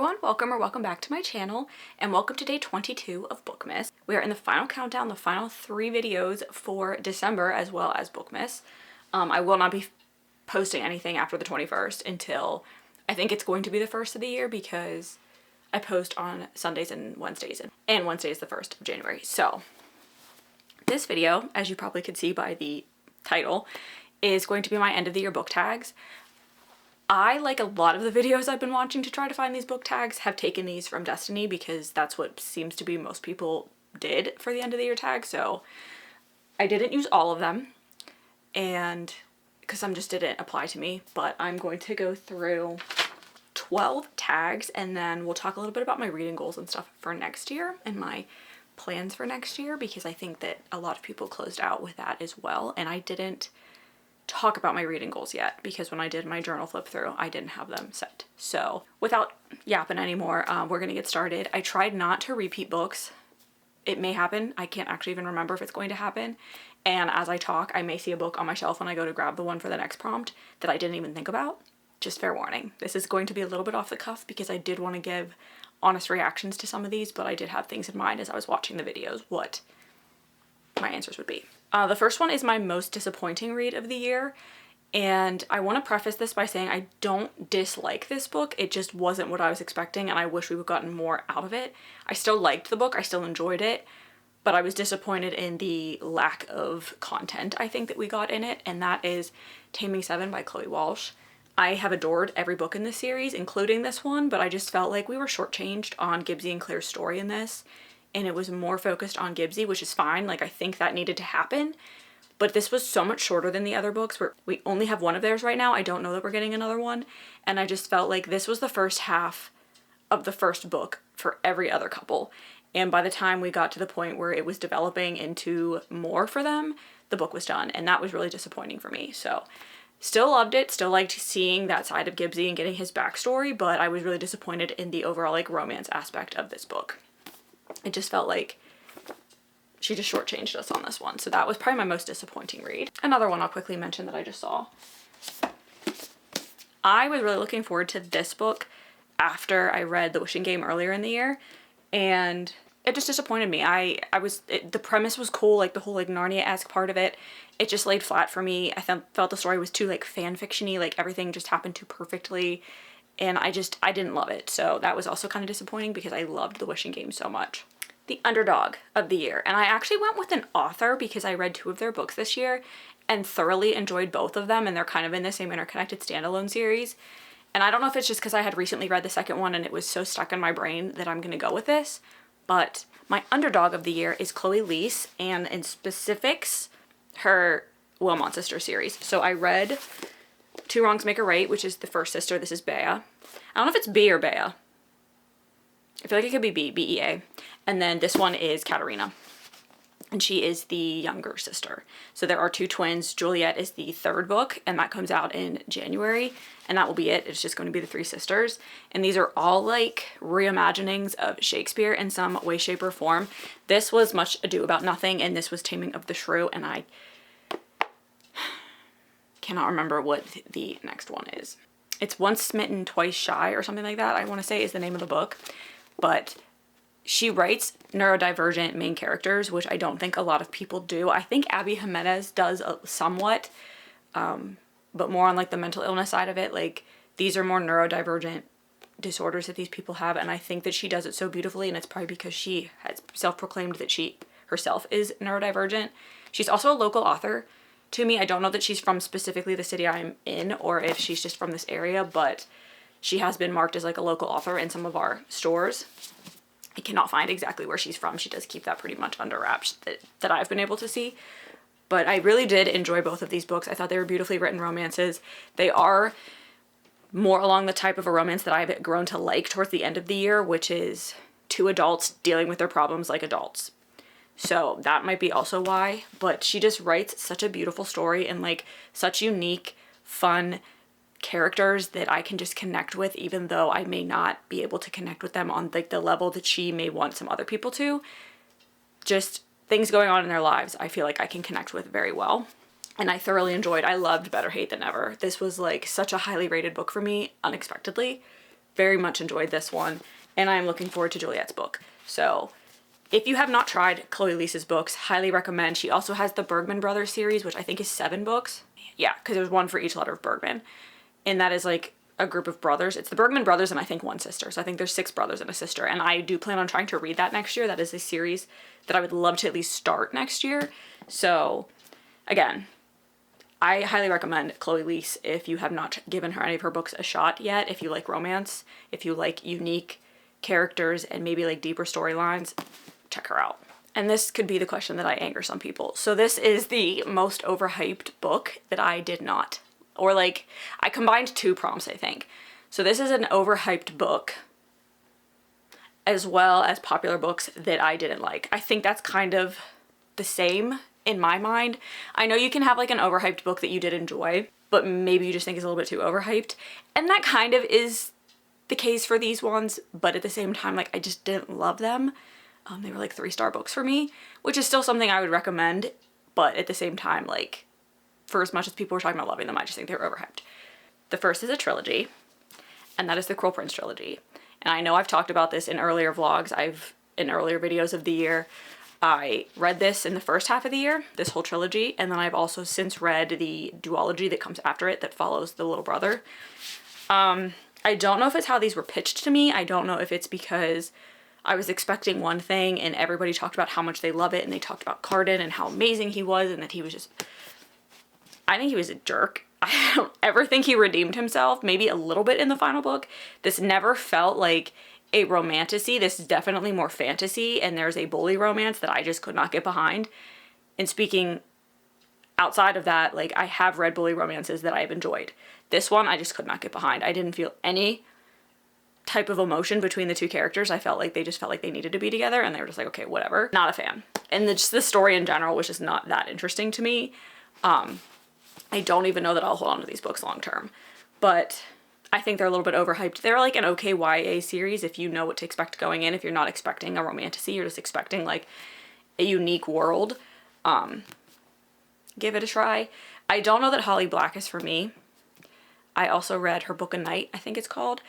everyone, welcome back to my channel, and welcome to day 22 of Bookmas. We are in the final countdown, the final 3 videos for December as well as Bookmas. I will not be posting anything after the 21st until I think it's going to be the 1st of the year because I post on Sundays and Wednesdays, and Wednesday is the 1st of January. So this video, as you probably could see by the title, is going to be my end of the year book tags. I, like a lot of the videos I've been watching to try to find these book tags, have taken these from Destiny because that's what seems to be most people did for the end of the year tag. So I didn't use all of them, and because some just didn't apply to me, but I'm going to go through 12 tags and then we'll talk a little bit about my reading goals and stuff for next year and my plans for next year, because I think that a lot of people closed out with that as well, and I didn't talk about my reading goals yet because when I did my journal flip through I didn't have them set. So without yapping anymore, we're gonna get started. I tried not to repeat books. It may happen. I can't actually even remember if it's going to happen, and as I talk I may see a book on my shelf when I go to grab the one for the next prompt that I didn't even think about. Just fair warning, this is going to be a little bit off the cuff because I did want to give honest reactions to some of these, but I did have things in mind as I was watching the videos what my answers would be. The first one is my most disappointing read of the year, and I want to preface this by saying I don't dislike this book. It just wasn't what I was expecting, and I wish we would have gotten more out of it. I still liked the book, I still enjoyed it, but I was disappointed in the lack of content I think that we got in it, and that is Taming 7 by Chloe Walsh. I have adored every book in this series, including this one, but I just felt like we were shortchanged on Gibbsy and Claire's story in this, and it was more focused on Gibbsy, which is fine. Like, I think that needed to happen, but this was so much shorter than the other books where we only have one of theirs right now. I don't know that we're getting another one, and I just felt like this was the first half of the first book for every other couple, and by the time we got to the point where it was developing into more for them, the book was done, and that was really disappointing for me. So still loved it, still liked seeing that side of Gibbsy and getting his backstory, but I was really disappointed in the overall like romance aspect of this book. It just felt like she just shortchanged us on this one. So that was probably my most disappointing read. Another one I'll quickly mention that I just saw. I was really looking forward to this book after I read The Wishing Game earlier in the year, and it just disappointed me. The premise was cool, like the whole like Narnia-esque part of it. It just laid flat for me. I felt the story was too like fan fiction-y, like everything just happened too perfectly. And I didn't love it. So that was also kind of disappointing because I loved The Wishing Game so much. The underdog of the year. And I actually went with an author because I read 2 of their books this year and thoroughly enjoyed both of them. And they're kind of in the same interconnected standalone series. And I don't know if it's just because I had recently read the second one and it was so stuck in my brain that I'm going to go with this. But my underdog of the year is Chloe Leese, and in specifics, her Wilmot Sister series. So I read Two Wrongs Make a Right, which is the first sister. This is Bea. I don't know if it's B or Bea. I feel like it could be B, B-E-A. And then this one is Katerina, and she is the younger sister. So there are 2 twins. Juliet is the 3rd book, and that comes out in January, and that will be it. It's just going to be the 3 sisters. And these are all like reimaginings of Shakespeare in some way, shape, or form. This was Much Ado About Nothing, and this was Taming of the Shrew, and I cannot remember what the next one is. It's Once Smitten, Twice Shy, or something like that, I want to say is the name of the book. But she writes neurodivergent main characters, which I don't think a lot of people do. I think Abby Jimenez does somewhat, but more on like the mental illness side of it. Like, these are more neurodivergent disorders that these people have, and I think that she does it so beautifully, and it's probably because she has self-proclaimed that she herself is neurodivergent. She's also a local author to me. I don't know that she's from specifically the city I'm in or if she's just from this area, but she has been marked as like a local author in some of our stores. I cannot find exactly where she's from. She does keep that pretty much under wraps that I've been able to see. But I really did enjoy both of these books. I thought they were beautifully written romances. They are more along the type of a romance that I've grown to like towards the end of the year, which is 2 adults dealing with their problems like adults. So that might be also why, but she just writes such a beautiful story and like such unique, fun characters that I can just connect with, even though I may not be able to connect with them on like the level that she may want some other people to. Just things going on in their lives, I feel like I can connect with very well. And I thoroughly enjoyed, I loved Better Hate Than Ever. This was like such a highly rated book for me, unexpectedly. very much enjoyed this one, and I'm looking forward to Juliet's book. So if you have not tried Chloe Lisa's books, highly recommend. She also has the Bergman Brothers series, which I think is 7 books. Yeah, because there's one for each letter of Bergman. And that is like a group of brothers. It's the Bergman brothers and I think 1 sister. So I think there's 6 brothers and a sister. And I do plan on trying to read that next year. That is a series that I would love to at least start next year. So again, I highly recommend Chloe Lise if you have not given her any of her books a shot yet. If you like romance, if you like unique characters and maybe like deeper storylines, check her out. And this could be the question that I anger some people. So this is the most overhyped book that I did not, or like I combined 2 prompts, I think. So this is an overhyped book as well as popular books that I didn't like. I think that's kind of the same in my mind. I know you can have like an overhyped book that you did enjoy, but maybe you just think is a little bit too overhyped. And that kind of is the case for these ones, but at the same time, like I just didn't love them. They were like 3-star books for me, which is still something I would recommend, but at the same time, like for as much as people were talking about loving them, I just think they were overhyped. The first is a trilogy, and that is the Cruel Prince trilogy. And I know I've talked about this in earlier vlogs, in earlier videos of the year. I read this in the first half of the year, this whole trilogy, and then I've also since read the duology that comes after it that follows the little brother. I don't know if it's how these were pitched to me. I don't know if it's because I was expecting one thing and everybody talked about how much they love it and they talked about Carden and how amazing he was and that he was just... I think he was a jerk. I don't ever think he redeemed himself, maybe a little bit in the final book. This never felt like a romantasy. This is definitely more fantasy, and there's a bully romance that I just could not get behind. And speaking outside of that, like I have read bully romances that I've enjoyed. This one I just could not get behind. I didn't feel any type of emotion between the 2 characters. I felt like they just felt like they needed to be together and they were just like, okay, whatever. Not a fan. And just the story in general was just not that interesting to me. I don't even know that I'll hold on to these books long term, but I think they're a little bit overhyped. They're like an okay YA series if you know what to expect going in. If you're not expecting a romantasy, you're just expecting like a unique world. Give it a try. I don't know that Holly Black is for me. I also read her book A Night, I think it's called,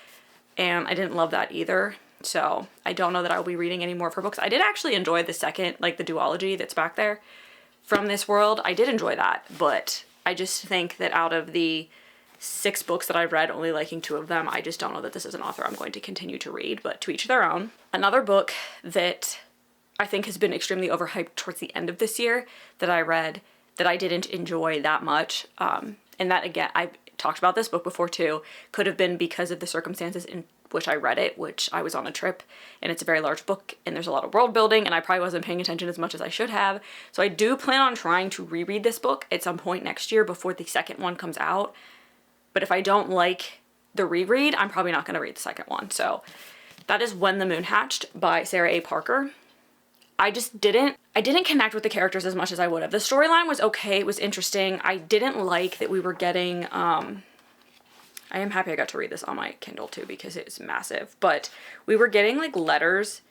and I didn't love that either. So I don't know that I'll be reading any more of her books. I did actually enjoy the second, like the duology that's back there from this world. I did enjoy that, but I just think that out of the 6 books that I've read, only liking 2 of them, I just don't know that this is an author I'm going to continue to read, but to each their own. Another book that I think has been extremely overhyped towards the end of this year that I read that I didn't enjoy that much, and that again, I've talked about this book before too, could have been because of the circumstances in which I read it, which I was on a trip, and it's a very large book, and there's a lot of world building, and I probably wasn't paying attention as much as I should have. So I do plan on trying to reread this book at some point next year before the second one comes out. But if I don't like the reread, I'm probably not going to read the second one. So that is When the Moon Hatched by Sarah A. Parker. I didn't connect with the characters as much as I would have. The storyline was okay, it was interesting. I didn't like that we were getting, I am happy I got to read this on my Kindle too because it's massive, but we were getting like letters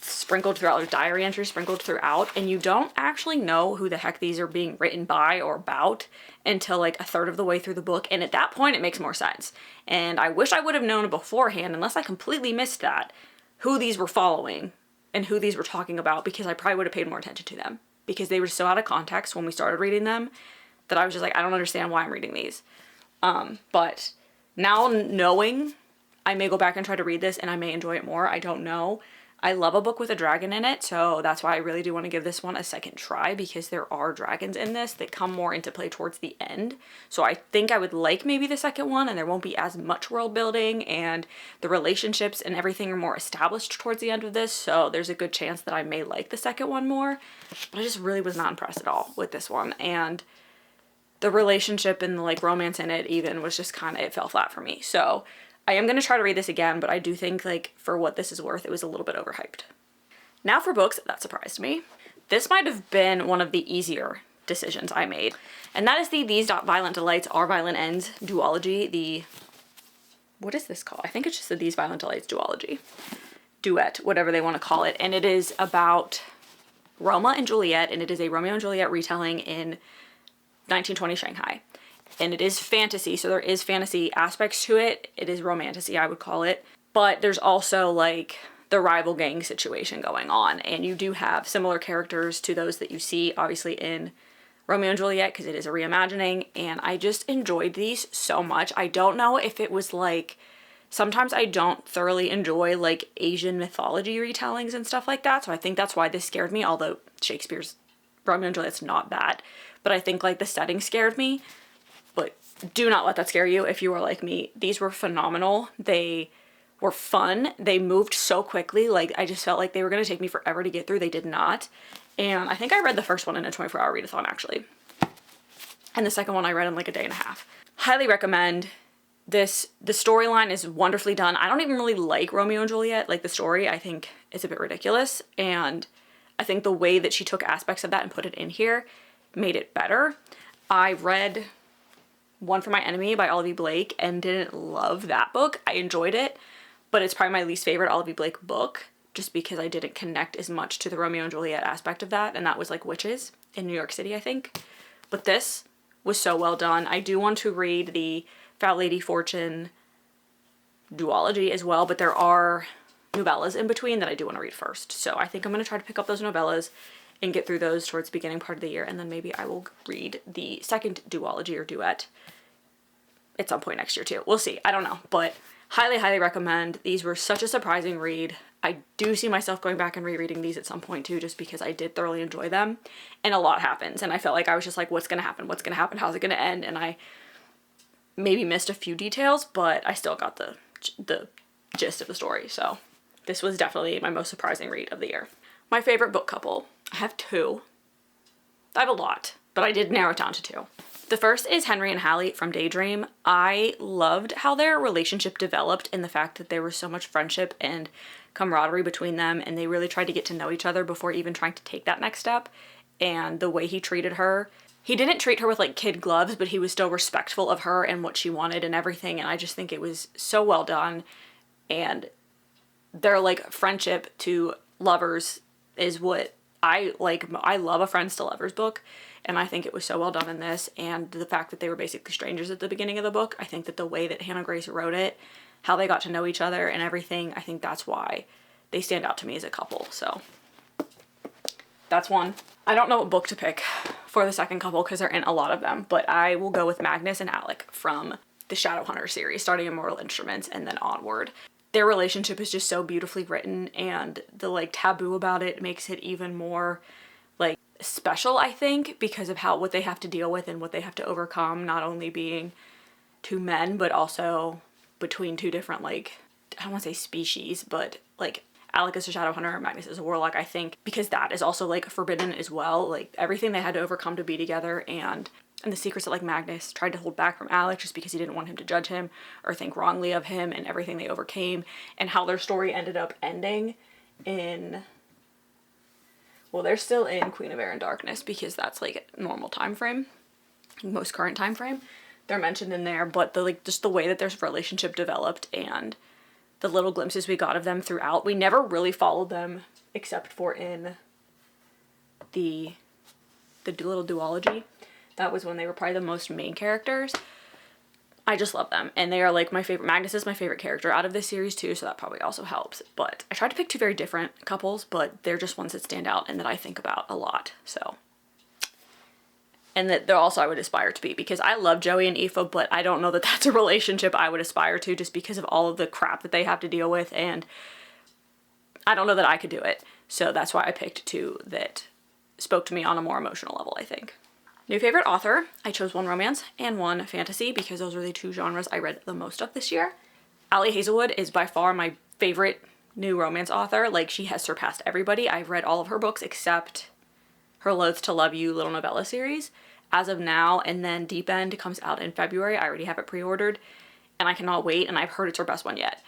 sprinkled throughout, like diary entries sprinkled throughout, and you don't actually know who the heck these are being written by or about until like a third of the way through the book, and at that point it makes more sense. And I wish I would have known beforehand, unless I completely missed that, who these were following and who these were talking about, because I probably would have paid more attention to them, because they were so out of context when we started reading them that I was just like, I don't understand why I'm reading these. But now knowing, I may go back and try to read this and I may enjoy it more. I don't know. I love a book with a dragon in it, so that's why I really do want to give this one a second try, because there are dragons in this that come more into play towards the end. So I think I would like maybe the second one, and there won't be as much world building, and the relationships and everything are more established towards the end of this, so there's a good chance that I may like the second one more. But I just really was not impressed at all with this one, and the relationship and the like romance in it even was just kind of, it fell flat for me. So I am going to try to read this again, but I do think, like, for what this is worth, it was a little bit overhyped. Now for books that surprised me. This might have been one of the easier decisions I made, and that is the These Violent Delights Are Violent Ends duology. What is this called? I think it's just the These Violent Delights duology. Duet, whatever they want to call it. And it is about Roma and Juliet, and it is a Romeo and Juliet retelling in 1920 Shanghai. and it is fantasy, so there is fantasy aspects to it. It is romantasy, I would call it. But there's also like the rival gang situation going on, and you do have similar characters to those that you see obviously in Romeo and Juliet, because it is a reimagining, and I just enjoyed these so much. I don't know if it was like, sometimes I don't thoroughly enjoy like Asian mythology retellings and stuff like that, so I think that's why this scared me, although Shakespeare's Romeo and Juliet's not bad. But I think like the setting scared me. But do not let that scare you if you are like me. These were phenomenal. They were fun. They moved so quickly. Like, I just felt like they were going to take me forever to get through. They did not. And I think I read the first one in a 24-hour readathon, actually. And the second one I read in like a day and a half. Highly recommend this. The storyline is wonderfully done. I don't even really like Romeo and Juliet, like the story. I think it's a bit ridiculous. And I think the way that she took aspects of that and put it in here made it better. I read One for My Enemy by Olivia Blake and didn't love that book. I enjoyed it, but it's probably my least favorite Olivia Blake book, just because I didn't connect as much to the Romeo and Juliet aspect of that, and that was like witches in New York City, I think. But this was so well done. I do want to read the Fat Lady Fortune duology as well, but there are novellas in between that I do want to read first. So I think I'm going to try to pick up those novellas and get through those towards the beginning part of the year, and then maybe I will read the second duology or duet at some point next year too. We'll see. I don't know, but highly, highly recommend. These were such a surprising read. I do see myself going back and rereading these at some point too, just because I did thoroughly enjoy them, and a lot happens, and I felt like I was just like, what's going to happen? What's going to happen? How's it going to end? And I maybe missed a few details, but I still got the gist of the story. So this was definitely my most surprising read of the year. My favorite book couple. I have two. I have a lot, but I did narrow it down to two. The first is Henry and Hallie from Daydream. I loved how their relationship developed, in the fact that there was so much friendship and camaraderie between them, and they really tried to get to know each other before even trying to take that next step. And the way he treated her, he didn't treat her with like kid gloves, but he was still respectful of her and what she wanted and everything, and I just think it was so well done. And their like friendship to lovers is what I like. I love a friends to lovers book, and I think it was so well done in this. And the fact that they were basically strangers at the beginning of the book, I think that the way that Hannah Grace wrote it, how they got to know each other and everything, I think that's why they stand out to me as a couple. So that's one. I don't know what book to pick for the second couple because they're in a lot of them, but I will go with Magnus and Alec from the Shadowhunter series, starting in Mortal Instruments and then onward. Their relationship is just so beautifully written, and the like taboo about it makes it even more like special, I think, because of what they have to deal with and what they have to overcome, not only being two men, but also between two different, like, I don't want to say species, but like Alec is a Shadowhunter, Magnus is a Warlock, I think, because that is also like forbidden as well. Like everything they had to overcome to be together, and the secrets that like Magnus tried to hold back from Alec just because he didn't want him to judge him or think wrongly of him, and everything they overcame, and how their story ended up ending in, well, they're still in Queen of Air and Darkness because that's like a normal time frame, most current time frame. They're mentioned in there, but the like just the way that their relationship developed and the little glimpses we got of them throughout. We never really followed them except for in the little duology. That was when they were probably the most main characters. I just love them, and they are like my favorite. Magnus is my favorite character out of this series too, so that probably also helps. But I tried to pick two very different couples, but they're just ones that stand out and that I think about a lot. So, and that they're also I would aspire to be, because I love Joey and Aoife, but I don't know that that's a relationship I would aspire to, just because of all of the crap that they have to deal with, and I don't know that I could do it. So that's why I picked two that spoke to me on a more emotional level, I think. New favorite author, I chose one romance and one fantasy because those were the two genres I read the most of this year. Ali Hazelwood is by far my favorite new romance author. Like, she has surpassed everybody. I've read all of her books except her Loath to Love You little novella series as of now, and then Deep End comes out in February. I already have it pre-ordered and I cannot wait, and I've heard it's her best one yet.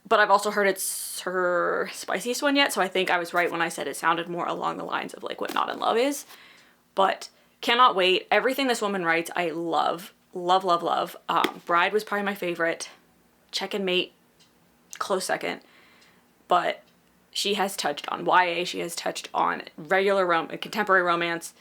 But I've also heard it's her spiciest one yet, so I think I was right when I said it sounded more along the lines of like what Not in Love is. But cannot wait. Everything this woman writes, I love. Love, love, love. Bride was probably my favorite. Check and Mate, close second. But she has touched on YA. She has touched on regular contemporary romance,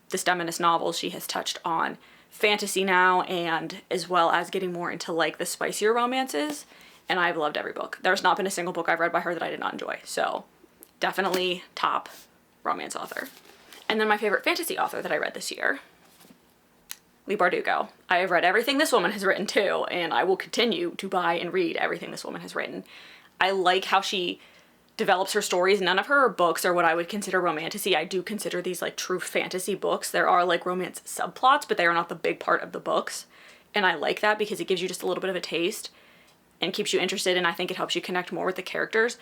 the feminist novels. She has touched on fantasy now, and as well as getting more into like the spicier romances, and I've loved every book. There's not been a single book I've read by her that I did not enjoy, so definitely top romance author. And then my favorite fantasy author that I read this year, Leigh Bardugo. I have read everything this woman has written too, and I will continue to buy and read everything this woman has written. I like how she develops her stories. None of her books are what I would consider romantasy. I do consider these like true fantasy books. There are like romance subplots, but they are not the big part of the books. And I like that because it gives you just a little bit of a taste and keeps you interested, and I think it helps you connect more with the characters.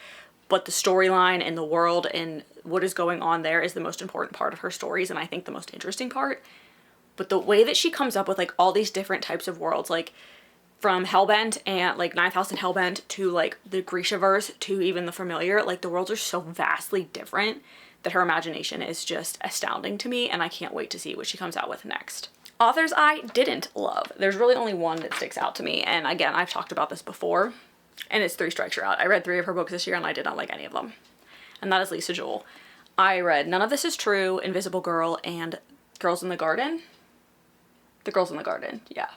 But the storyline and the world and what is going on there is the most important part of her stories, and I think the most interesting part. But the way that she comes up with like all these different types of worlds, like from Hellbent and like 9000 Hellbent to like the Grishaverse to even the Familiar, like the worlds are so vastly different that her imagination is just astounding to me, and I can't wait to see what she comes out with next. Authors I didn't love. There's really only one that sticks out to me, and again, I've talked about this before, and it's Three Strikes You're Out. I read 3 of her books this year and I did not like any of them, and that is Lisa Jewell. I read None of This Is True, Invisible Girl, and Girls in the Garden. The Girls in the Garden, yeah.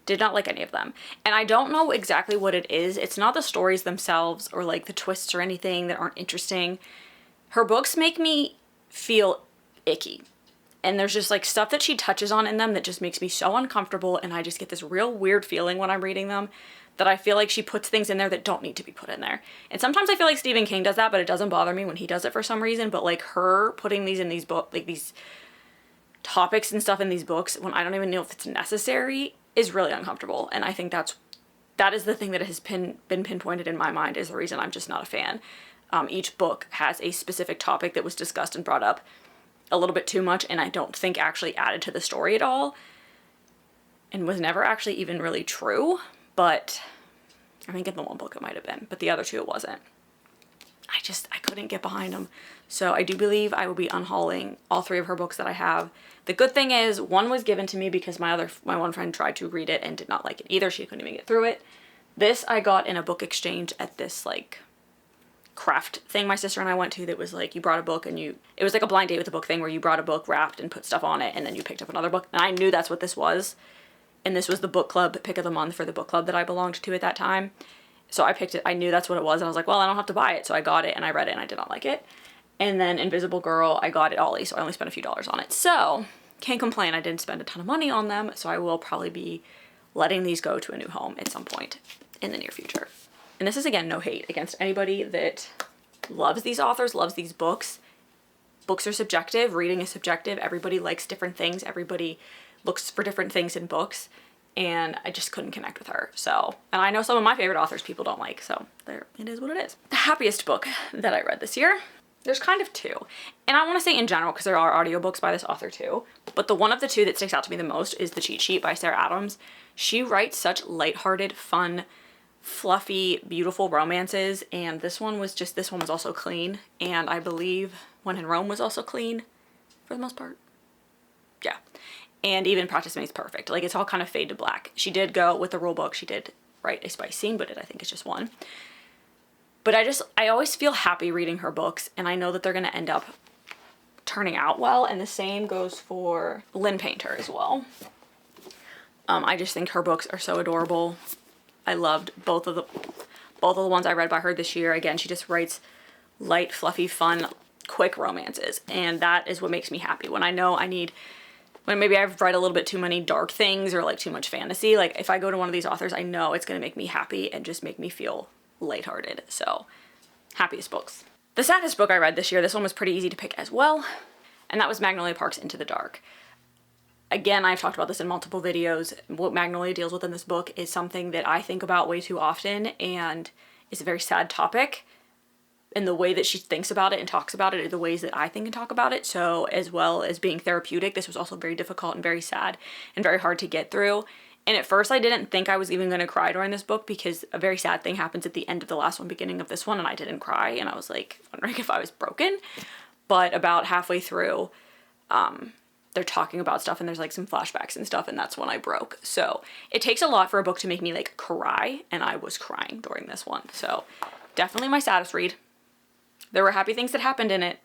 Did not like any of them. And I don't know exactly what it is. It's not the stories themselves or like the twists or anything that aren't interesting. Her books make me feel icky. And there's just like stuff that she touches on in them that just makes me so uncomfortable, and I just get this real weird feeling when I'm reading them that I feel like she puts things in there that don't need to be put in there. And sometimes I feel like Stephen King does that, but it doesn't bother me when he does it for some reason. But like her putting these in these books, like these topics and stuff in these books when I don't even know if it's necessary, is really uncomfortable. And I think that is the thing that has been pinpointed in my mind is the reason I'm just not a fan. Each book has a specific topic that was discussed and brought up a little bit too much, and I don't think actually added to the story at all, and was never actually even really true. But I think in the one book it might have been, but the other two it wasn't. I couldn't get behind them. So I do believe I will be unhauling all 3 of her books that I have. The good thing is one was given to me because my one friend tried to read it and did not like it either. She couldn't even get through it. This I got in a book exchange at this like craft thing my sister and I went to that was like you brought a book and it was like a blind date with a book thing where you brought a book wrapped and put stuff on it, and then you picked up another book. And I knew that's what this was. And this was the book club pick of the month for the book club that I belonged to at that time. So I picked it. I knew that's what it was. And I was like, well, I don't have to buy it. So I got it and I read it and I did not like it. And then Invisible Girl, I got it Ollie, so I only spent a few dollars on it. So can't complain. I didn't spend a ton of money on them. So I will probably be letting these go to a new home at some point in the near future. And this is, again, no hate against anybody that loves these authors, loves these books. Books are subjective. Reading is subjective. Everybody likes different things. Everybody looks for different things in books. And I just couldn't connect with her. So, and I know some of my favorite authors people don't like, so there, it is what it is. The happiest book that I read this year, there's kind of 2. And I want to say in general, because there are audiobooks by this author too, but the one of the 2 that sticks out to me the most is The Cheat Sheet by Sarah Adams. She writes such lighthearted, fun, fluffy, beautiful romances, and this one was also clean, and I believe When in Rome was also clean for the most part. Yeah. And even Practice Makes Perfect. Like, it's all kind of fade to black. She did go with the rule book. She did write a spice scene, but I think it's just one. But I always feel happy reading her books, and I know that they're going to end up turning out well, and the same goes for Lynn Painter as well. I just think her books are so adorable. I loved both of the ones I read by her this year. Again, she just writes light, fluffy, fun, quick romances, and that is what makes me happy. When I know when maybe I've read a little bit too many dark things or like too much fantasy, like if I go to one of these authors, I know it's going to make me happy and just make me feel lighthearted. So, happiest books. The saddest book I read this year, this one was pretty easy to pick as well, and that was Magnolia Park's Into the Dark. Again, I've talked about this in multiple videos. What Magnolia deals with in this book is something that I think about way too often, and it's a very sad topic. And the way that she thinks about it and talks about it are the ways that I think and talk about it. So as well as being therapeutic, this was also very difficult and very sad and very hard to get through. And at first I didn't think I was even going to cry during this book because a very sad thing happens at the end of the last one, beginning of this one, and I didn't cry. And I was like wondering if I was broken. But about halfway through, they're talking about stuff and there's like some flashbacks and stuff, and that's when I broke. So it takes a lot for a book to make me like cry, and I was crying during this one. So definitely my saddest read. There were happy things that happened in it,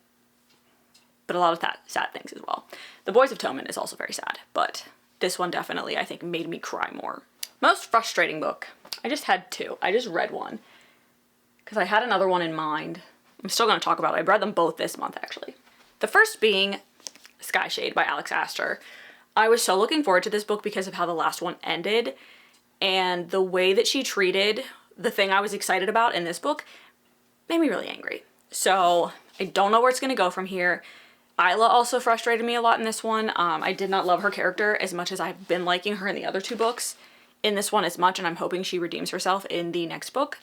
but a lot of sad things as well. The Boys of Tommen is also very sad, but this one definitely, I think, made me cry more. Most frustrating book. I just had two. I just read one because I had another one in mind. I'm still going to talk about it. I read them both this month, actually. The first being Sky Shade by Alex Astor. I was so looking forward to this book because of how the last one ended, and the way that she treated the thing I was excited about in this book made me really angry. So I don't know where it's going to go from here. Isla also frustrated me a lot in this one. I did not love her character as much as I've been liking her in the other two books. In this one as much, and I'm hoping she redeems herself in the next book.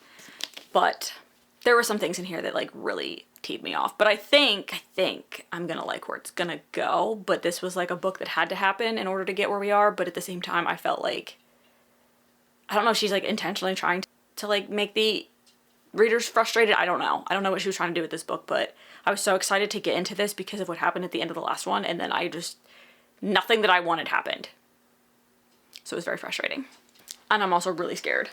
But there were some things in here that like really teed me off. But I think I'm gonna like where it's gonna go. But this was like a book that had to happen in order to get where we are. But at the same time, I felt like, I don't know if she's like intentionally trying to like make the readers frustrated. I don't know. I don't know what she was trying to do with this book, but I was so excited to get into this because of what happened at the end of the last one. And then nothing that I wanted happened. So it was very frustrating. And I'm also really scared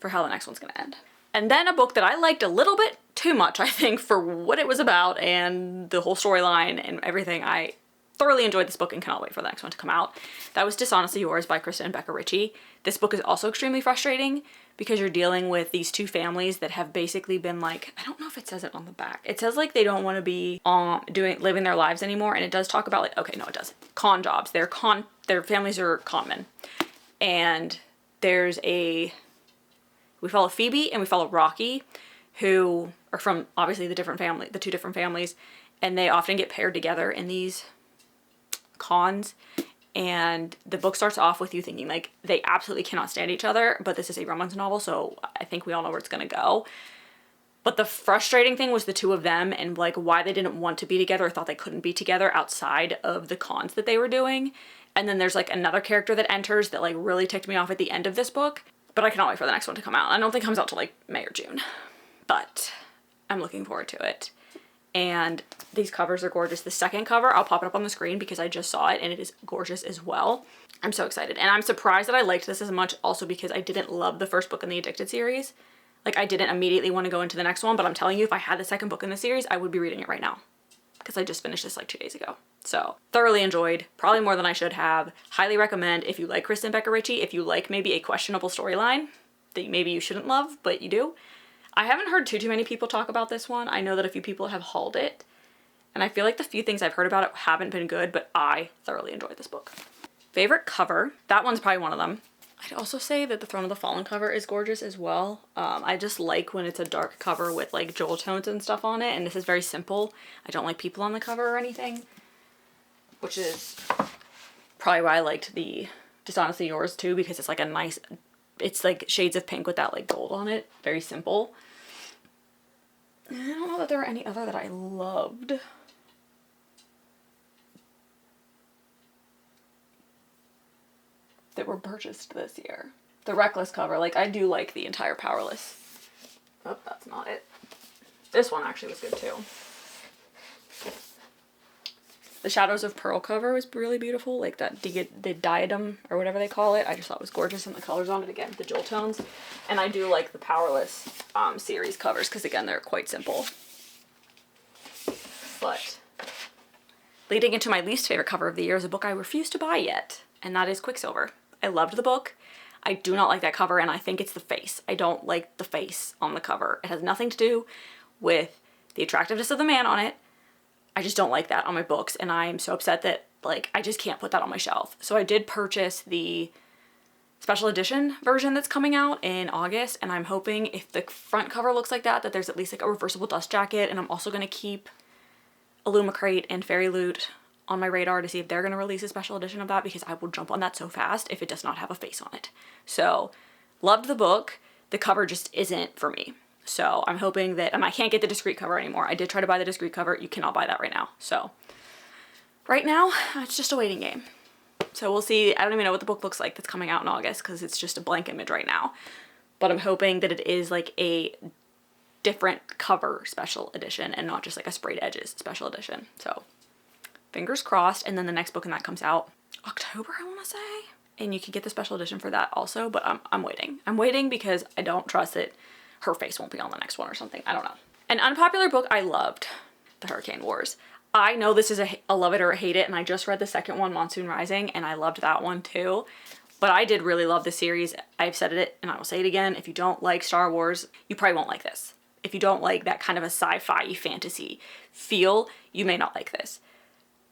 for how the next one's gonna end. And then a book that I liked a little bit too much, I think, for what it was about and the whole storyline and everything. I thoroughly enjoyed this book and cannot wait for the next one to come out. That was Dishonestly Yours by Kristen and Becca Ritchie. This book is also extremely frustrating because you're dealing with these two families that have basically been like, I don't know if it says it on the back. It says like they don't want to be living their lives anymore, and it does talk about like, okay, no, it doesn't. Con jobs. Their families are con men. And we follow Phoebe and we follow Rocky, who are from obviously the two different families, and they often get paired together in these cons. And the book starts off with you thinking like they absolutely cannot stand each other, but this is a romance novel, so I think we all know where it's gonna go. But the frustrating thing was the two of them and like why they didn't want to be together or thought they couldn't be together outside of the cons that they were doing. And then there's like another character that enters that like really ticked me off at the end of this book. But I cannot wait for the next one to come out. I don't think it comes out till like May or June. But I'm looking forward to it. And these covers are gorgeous. The second cover, I'll pop it up on the screen because I just saw it and it is gorgeous as well. I'm so excited. And I'm surprised that I liked this as much also because I didn't love the first book in the Addicted series. Like I didn't immediately want to go into the next one, but I'm telling you, if I had the second book in the series, I would be reading it right now. Because I just finished this like 2 days ago. So thoroughly enjoyed, probably more than I should have. Highly recommend if you like Kristen Becca Ritchie, if you like maybe a questionable storyline that maybe you shouldn't love, but you do. I haven't heard too many people talk about this one. I know that a few people have hauled it. And I feel like the few things I've heard about it haven't been good, but I thoroughly enjoyed this book. Favorite cover, that one's probably one of them. I'd also say that the Throne of the Fallen cover is gorgeous as well. I just like when it's a dark cover with like jewel tones and stuff on it, and this is very simple. I don't like people on the cover or anything, which is probably why I liked the Dishonestly Yours too, because it's like a nice, it's like shades of pink with that like gold on it. Very simple. I don't know that there were any other that I loved. That were purchased this year. The Reckless cover, like I do like the entire Powerless. Oh, that's not it. This one actually was good too. The Shadows of Pearl cover was really beautiful, like that the diadem or whatever they call it. I just thought it was gorgeous, and the colors on it again, the jewel tones. And I do like the Powerless series covers because again they're quite simple. But leading into my least favorite cover of the year is a book I refuse to buy yet, and that is Quicksilver. I loved the book. I do not like that cover, and I think it's the face. I don't like the face on the cover. It has nothing to do with the attractiveness of the man on it. I just don't like that on my books, and I am so upset that, like, I just can't put that on my shelf. So I did purchase the special edition version that's coming out in August, and I'm hoping if the front cover looks like that there's at least, like, a reversible dust jacket, and I'm also going to keep Illumicrate and Fairy Loot on my radar to see if they're going to release a special edition of that, because I will jump on that so fast if it does not have a face on it. So, loved the book. The cover just isn't for me. So, I'm hoping that, and I can't get the discreet cover anymore. I did try to buy the discreet cover. You cannot buy that right now. So, right now, it's just a waiting game. So, we'll see. I don't even know what the book looks like that's coming out in August because it's just a blank image right now. But I'm hoping that it is like a different cover special edition and not just like a sprayed edges special edition. So, fingers crossed. And then the next book in that comes out October, I want to say. And you can get the special edition for that also, but I'm waiting. I'm waiting because I don't trust that her face won't be on the next one or something. I don't know. An unpopular book I loved, The Hurricane Wars. I know this is a love it or hate it, and I just read the second one, Monsoon Rising, and I loved that one too. But I did really love the series. I've said it and I will say it again. If you don't like Star Wars, you probably won't like this. If you don't like that kind of a sci-fi fantasy feel, you may not like this.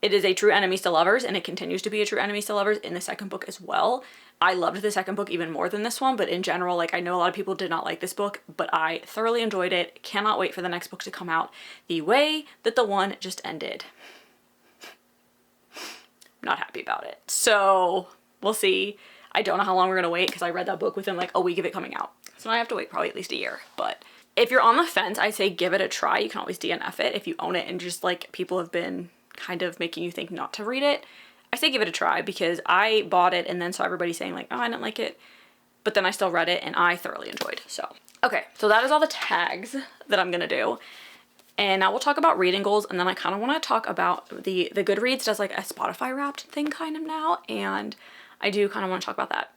It is a true enemies to lovers, and it continues to be a true enemies to lovers in the second book as well. I loved the second book even more than this one, but in general, like, I know a lot of people did not like this book, but I thoroughly enjoyed it. Cannot wait for the next book to come out the way that the one just ended. Not happy about it. So we'll see. I don't know how long we're gonna wait because I read that book within like a week of it coming out. So I have to wait probably at least a year. But if you're on the fence, I say give it a try. You can always DNF it if you own it and just like people have been kind of making you think not to read it. I say give it a try because I bought it and then saw everybody saying like, oh, I didn't like it. But then I still read it and I thoroughly enjoyed. So, okay, so that is all the tags that I'm gonna do. And now we'll talk about reading goals, and then I kind of want to talk about the Goodreads does like a Spotify Wrapped thing kind of now, and I do kind of want to talk about that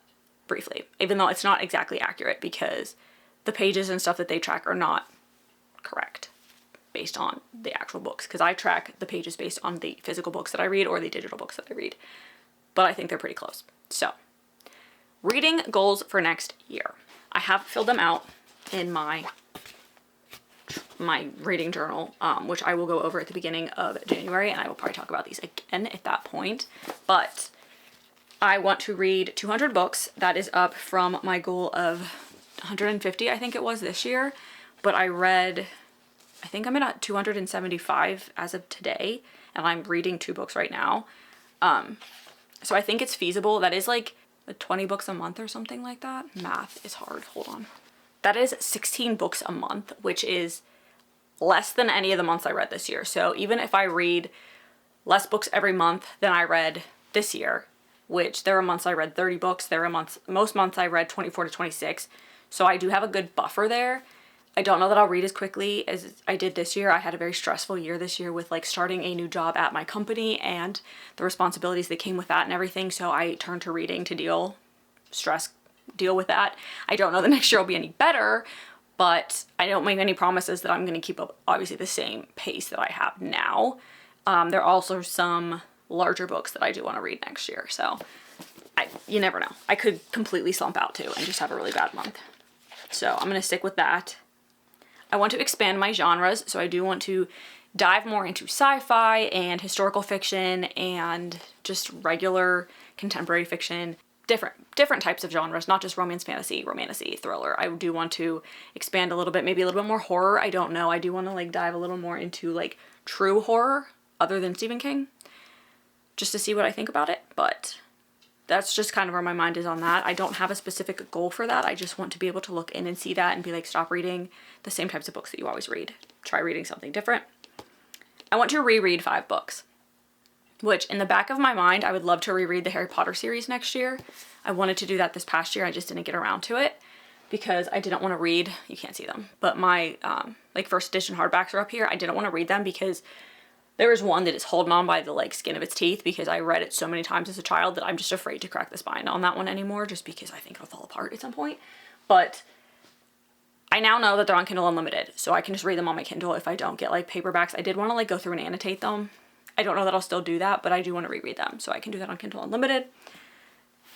briefly, even though it's not exactly accurate because the pages and stuff that they track are not correct based on the actual books, because I track the pages based on the physical books that I read or the digital books that I read, but I think they're pretty close. So, reading goals for next year. I have filled them out in my reading journal, which I will go over at the beginning of January, and I will probably talk about these again at that point. But I want to read 200 books. That is up from my goal of 150, I think it was this year. But I think I'm at 275 as of today, and I'm reading 2 books right now. So I think it's feasible. That is like 20 books a month or something like that. Math is hard. Hold on. That is 16 books a month, which is less than any of the months I read this year. So even if I read less books every month than I read this year, which there are months I read 30 books, there are most months I read 24 to 26. So I do have a good buffer there. I don't know that I'll read as quickly as I did this year. I had a very stressful year this year with like starting a new job at my company and the responsibilities that came with that and everything. So I turned to reading to deal with that. I don't know the next year will be any better, but I don't make any promises that I'm going to keep up obviously the same pace that I have now. There are also some larger books that I do want to read next year. So you never know. I could completely slump out too and just have a really bad month. So I'm going to stick with that. I want to expand my genres. So I do want to dive more into sci-fi and historical fiction and just regular contemporary fiction. Different types of genres, not just romance, fantasy, romantasy, thriller. I do want to expand a little bit, maybe a little bit more horror. I don't know. I do want to like dive a little more into like true horror other than Stephen King, just to see what I think about it. But that's just kind of where my mind is on that. I don't have a specific goal for that. I just want to be able to look in and see that and be like, stop reading the same types of books that you always read. Try reading something different. I want to reread 5 books. Which, in the back of my mind, I would love to reread the Harry Potter series next year. I wanted to do that this past year. I just didn't get around to it because I didn't want to read. You can't see them. But my, like, first edition hardbacks are up here. I didn't want to read them because there is one that is holding on by the, like, skin of its teeth because I read it so many times as a child that I'm just afraid to crack the spine on that one anymore just because I think it'll fall apart at some point. But I now know that they're on Kindle Unlimited, so I can just read them on my Kindle if I don't get, like, paperbacks. I did want to, like, go through and annotate them. I don't know that I'll still do that, but I do want to reread them, so I can do that on Kindle Unlimited.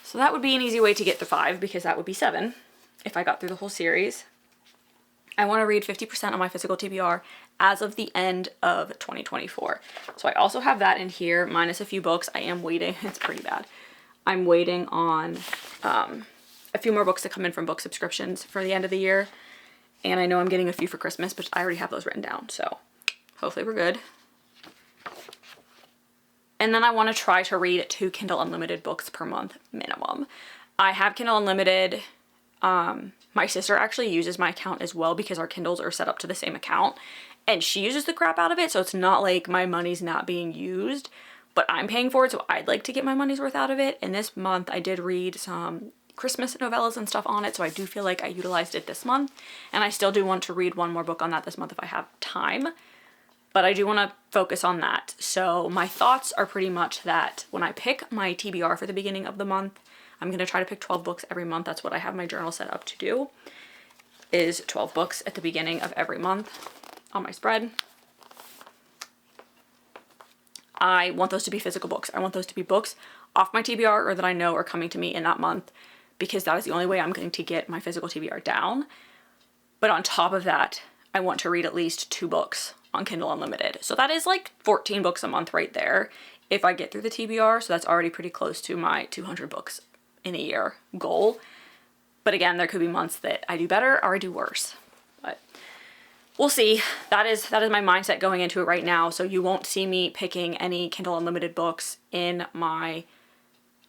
So that would be an easy way to get to 5, because that would be 7 if I got through the whole series. I want to read 50% of my physical TBR as of the end of 2024. So I also have that in here, minus a few books. I am waiting. It's pretty bad. I'm waiting on a few more books to come in from book subscriptions for the end of the year. And I know I'm getting a few for Christmas, but I already have those written down, so hopefully we're good. And then I want to try to read 2 Kindle Unlimited books per month minimum. I have Kindle Unlimited. My sister actually uses my account as well because our Kindles are set up to the same account. And she uses the crap out of it, so it's not like my money's not being used. But I'm paying for it, so I'd like to get my money's worth out of it. And this month I did read some Christmas novellas and stuff on it, so I do feel like I utilized it this month. And I still do want to read one more book on that this month if I have time. But I do want to focus on that. So my thoughts are pretty much that when I pick my TBR for the beginning of the month, I'm going to try to pick 12 books every month. That's what I have my journal set up to do, is 12 books at the beginning of every month on my spread. I want those to be physical books. I want those to be books off my TBR or that I know are coming to me in that month, because that is the only way I'm going to get my physical TBR down. But on top of that, I want to read at least 2 books on Kindle Unlimited. So that is like 14 books a month right there if I get through the TBR. So that's already pretty close to my 200 books in a year goal. But again, there could be months that I do better or I do worse. But we'll see. That is my mindset going into it right now. So you won't see me picking any Kindle Unlimited books in my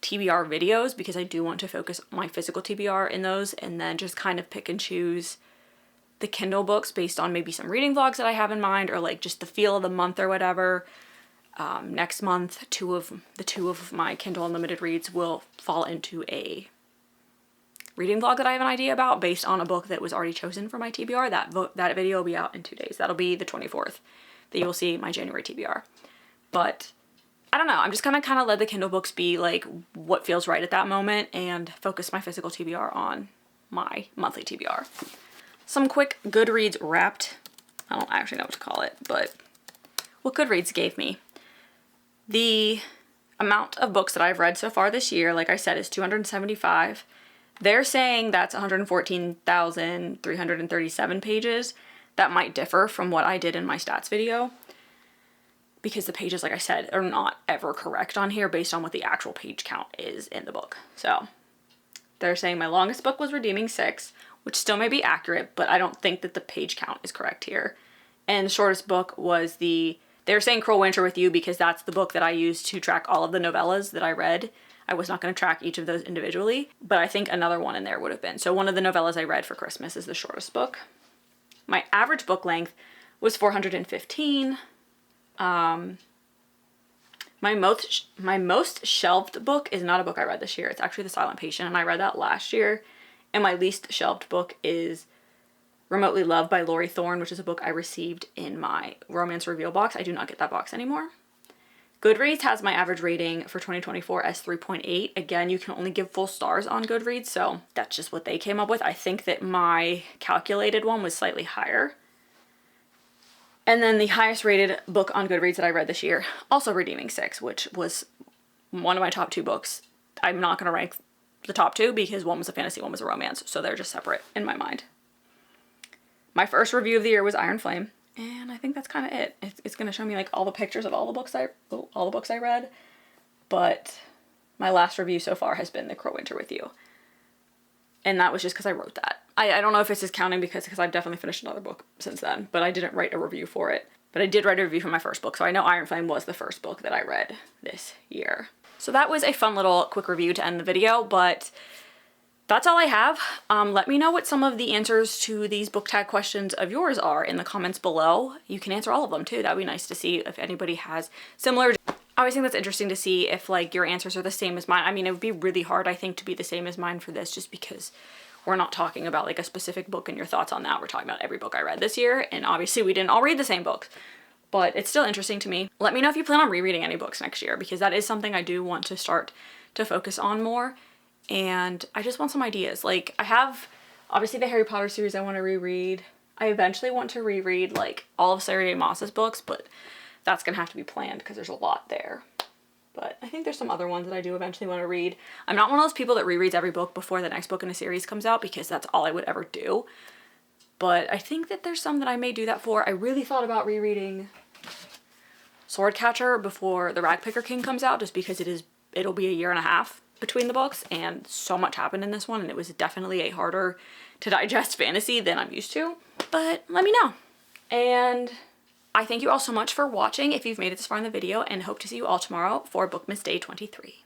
TBR videos, because I do want to focus my physical TBR in those, and then just kind of pick and choose the Kindle books based on maybe some reading vlogs that I have in mind, or like just the feel of the month or whatever. Next month, two of my Kindle Unlimited reads will fall into a reading vlog that I have an idea about based on a book that was already chosen for my TBR. That video will be out in 2 days. That'll be the 24th that you'll see my January TBR. But I don't know. I'm just gonna kind of let the Kindle books be like what feels right at that moment and focus my physical TBR on my monthly TBR. Some quick Goodreads wrapped. I don't actually know what to call it, but what Goodreads gave me. The amount of books that I've read so far this year, like I said, is 275. They're saying that's 114,337 pages. That might differ from what I did in my stats video, because the pages, like I said, are not ever correct on here based on what the actual page count is in the book. So they're saying my longest book was Redeeming 6, which still may be accurate, but I don't think that the page count is correct here. And the shortest book was they're saying Cruel Winter with You, because that's the book that I used to track all of the novellas that I read. I was not going to track each of those individually, but I think another one in there would have been. So one of the novellas I read for Christmas is the shortest book. My average book length was 415. My most shelved book is not a book I read this year. It's actually The Silent Patient, and I read that last year. And my least shelved book is Remotely Loved by Lori Thorne, which is a book I received in my romance reveal box. I do not get that box anymore. Goodreads has my average rating for 2024 as 3.8. Again, you can only give full stars on Goodreads, so that's just what they came up with. I think that my calculated one was slightly higher. And then the highest rated book on Goodreads that I read this year, also Redeeming 6, which was one of my top 2 books. I'm not going to rank the top 2 because one was a fantasy, one was a romance, so they're just separate in my mind. My first review of the year was Iron Flame, and I think that's kind of it. It's going to show me like all the pictures of all the books I read, but my last review so far has been The Cruel Winter with You. And that was just because I wrote that. I don't know if it's just counting because I've definitely finished another book since then, but I didn't write a review for it. But I did write a review for my first book, so I know Iron Flame was the first book that I read this year. So that was a fun little quick review to end the video, but that's all I have. Let me know what some of the answers to these book tag questions of yours are in the comments below. You can answer all of them too. That'd be nice to see if anybody has similar. I always think that's interesting to see if like your answers are the same as mine. I mean, it would be really hard, I think, to be the same as mine for this, just because we're not talking about like a specific book and your thoughts on that. We're talking about every book I read this year, and obviously we didn't all read the same books, but it's still interesting to me. Let me know if you plan on rereading any books next year, because that is something I do want to start to focus on more. And I just want some ideas. Like, I have obviously the Harry Potter series I want to reread. I eventually want to reread like all of Sarah J. Maas's books, but that's gonna have to be planned because there's a lot there. But I think there's some other ones that I do eventually want to read. I'm not one of those people that rereads every book before the next book in a series comes out, because that's all I would ever do. But I think that there's some that I may do that for. I really thought about rereading Swordcatcher before The Ragpicker King comes out, just because it'll be a year and a half between the books, and so much happened in this one, and it was definitely a harder to digest fantasy than I'm used to. But let me know. And I thank you all so much for watching if you've made it this far in the video, and hope to see you all tomorrow for Bookmas Day 23.